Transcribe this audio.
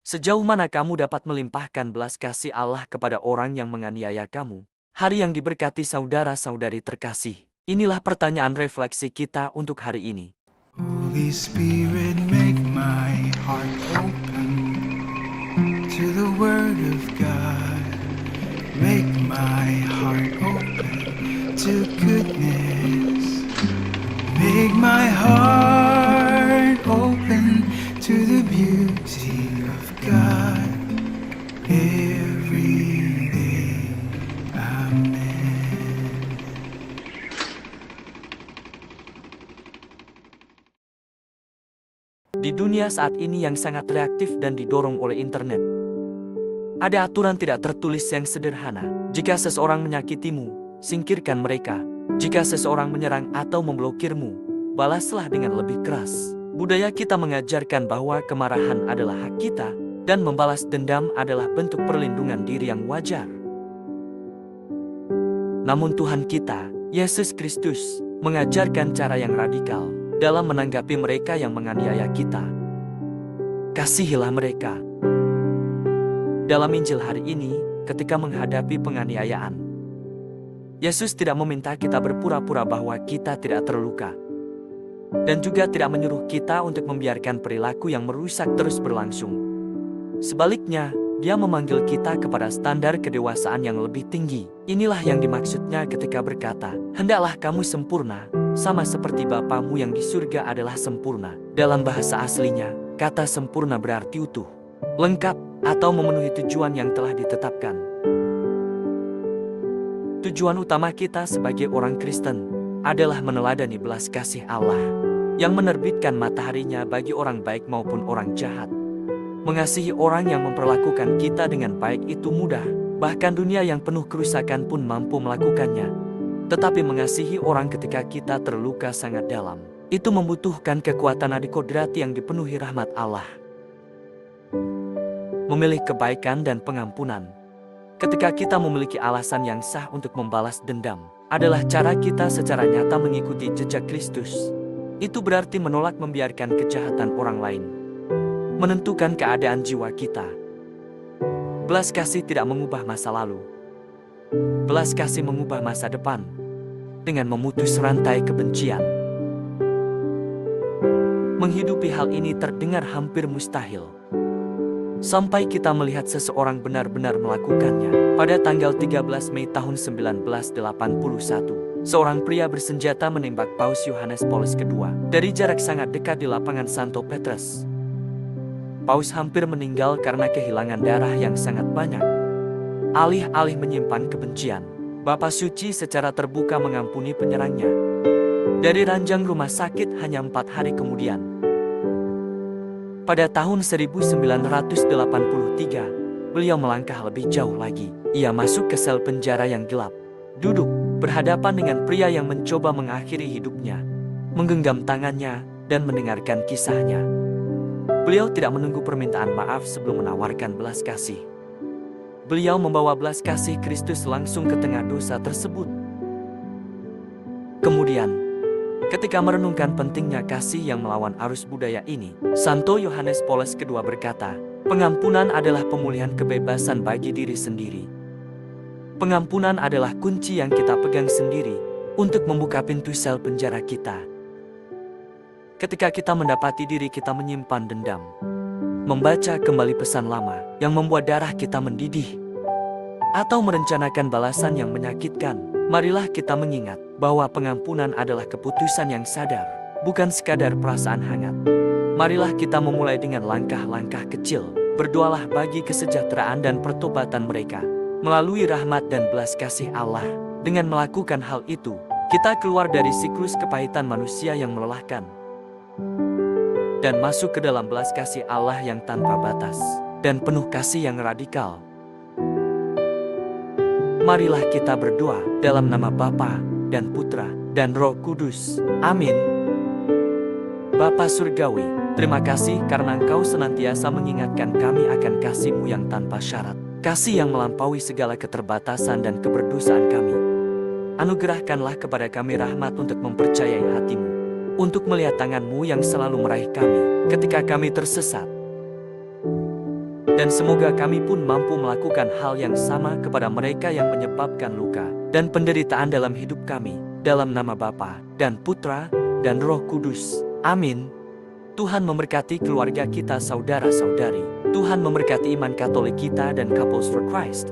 Sejauh mana kamu dapat melimpahkan belas kasih Allah kepada orang yang menganiaya kamu? Hari yang diberkati saudara-saudari terkasih. Inilah pertanyaan refleksi kita untuk hari ini. Holy Spirit, make my heart open to the Word of God. Make my heart open to goodness. Make my heart open to the beauty of God every day. Amen. Di dunia saat ini yang sangat reaktif dan didorong oleh internet, ada aturan tidak tertulis yang sederhana. Jika seseorang menyakitimu, singkirkan mereka. Jika seseorang menyerang atau memblokirmu, balaslah dengan lebih keras. Budaya kita mengajarkan bahwa kemarahan adalah hak kita, dan membalas dendam adalah bentuk perlindungan diri yang wajar. Namun Tuhan kita, Yesus Kristus, mengajarkan cara yang radikal dalam menanggapi mereka yang menganiaya kita. Kasihilah mereka. Dalam Injil hari ini, ketika menghadapi penganiayaan, Yesus tidak meminta kita berpura-pura bahwa kita tidak terluka, dan juga tidak menyuruh kita untuk membiarkan perilaku yang merusak terus berlangsung. Sebaliknya, Dia memanggil kita kepada standar kedewasaan yang lebih tinggi. Inilah yang dimaksudnya ketika berkata, "Hendaklah kamu sempurna, sama seperti Bapamu yang di surga adalah sempurna." Dalam bahasa aslinya, kata sempurna berarti utuh, lengkap, atau memenuhi tujuan yang telah ditetapkan. Tujuan utama kita sebagai orang Kristen adalah meneladani belas kasih Allah yang menerbitkan mataharinya bagi orang baik maupun orang jahat. Mengasihi orang yang memperlakukan kita dengan baik itu mudah, bahkan dunia yang penuh kerusakan pun mampu melakukannya. Tetapi mengasihi orang ketika kita terluka sangat dalam, itu membutuhkan kekuatan adikodrati yang dipenuhi rahmat Allah. Memilih kebaikan dan pengampunan ketika kita memiliki alasan yang sah untuk membalas dendam adalah cara kita secara nyata mengikuti jejak Kristus. Itu berarti menolak membiarkan kejahatan orang lain menentukan keadaan jiwa kita. Belas kasih tidak mengubah masa lalu. Belas kasih mengubah masa depan dengan memutus rantai kebencian. Menghidupi hal ini terdengar hampir mustahil, sampai kita melihat seseorang benar-benar melakukannya. Pada tanggal 13 Mei tahun 1981, seorang pria bersenjata menembak Paus Yohanes Paulus II dari jarak sangat dekat di lapangan Santo Petrus. Paus hampir meninggal karena kehilangan darah yang sangat banyak. Alih-alih menyimpan kebencian, Bapa Suci secara terbuka mengampuni penyerangnya. Dari ranjang rumah sakit hanya 4 hari kemudian. Pada tahun 1983, beliau melangkah lebih jauh lagi. Ia masuk ke sel penjara yang gelap, duduk berhadapan dengan pria yang mencoba mengakhiri hidupnya, menggenggam tangannya, dan mendengarkan kisahnya. Beliau tidak menunggu permintaan maaf sebelum menawarkan belas kasih. Beliau membawa belas kasih Kristus langsung ke tengah dosa tersebut. Kemudian, ketika merenungkan pentingnya kasih yang melawan arus budaya ini, Santo Yohanes Paulus II berkata, pengampunan adalah pemulihan kebebasan bagi diri sendiri. Pengampunan adalah kunci yang kita pegang sendiri untuk membuka pintu sel penjara kita. Ketika kita mendapati diri kita menyimpan dendam, membaca kembali pesan lama yang membuat darah kita mendidih, atau merencanakan balasan yang menyakitkan, marilah kita mengingat bahwa pengampunan adalah keputusan yang sadar, bukan sekadar perasaan hangat. Marilah kita memulai dengan langkah-langkah kecil, berdoalah bagi kesejahteraan dan pertobatan mereka, melalui rahmat dan belas kasih Allah. Dengan melakukan hal itu, kita keluar dari siklus kepahitan manusia yang melelahkan, dan masuk ke dalam belas kasih Allah yang tanpa batas dan penuh kasih yang radikal. Marilah kita berdoa dalam nama Bapa dan Putra dan Roh Kudus. Amin. Bapa Surgawi, terima kasih karena Engkau senantiasa mengingatkan kami akan kasih-Mu yang tanpa syarat, kasih yang melampaui segala keterbatasan dan keberdosaan kami. Anugerahkanlah kepada kami rahmat untuk mempercayai hati-Mu, untuk melihat tangan-Mu yang selalu meraih kami ketika kami tersesat. Dan semoga kami pun mampu melakukan hal yang sama kepada mereka yang menyebabkan luka dan penderitaan dalam hidup kami. Dalam nama Bapa dan Putra dan Roh Kudus. Amin. Tuhan memberkati keluarga kita saudara-saudari. Tuhan memberkati iman Katolik kita dan Couples for Christ.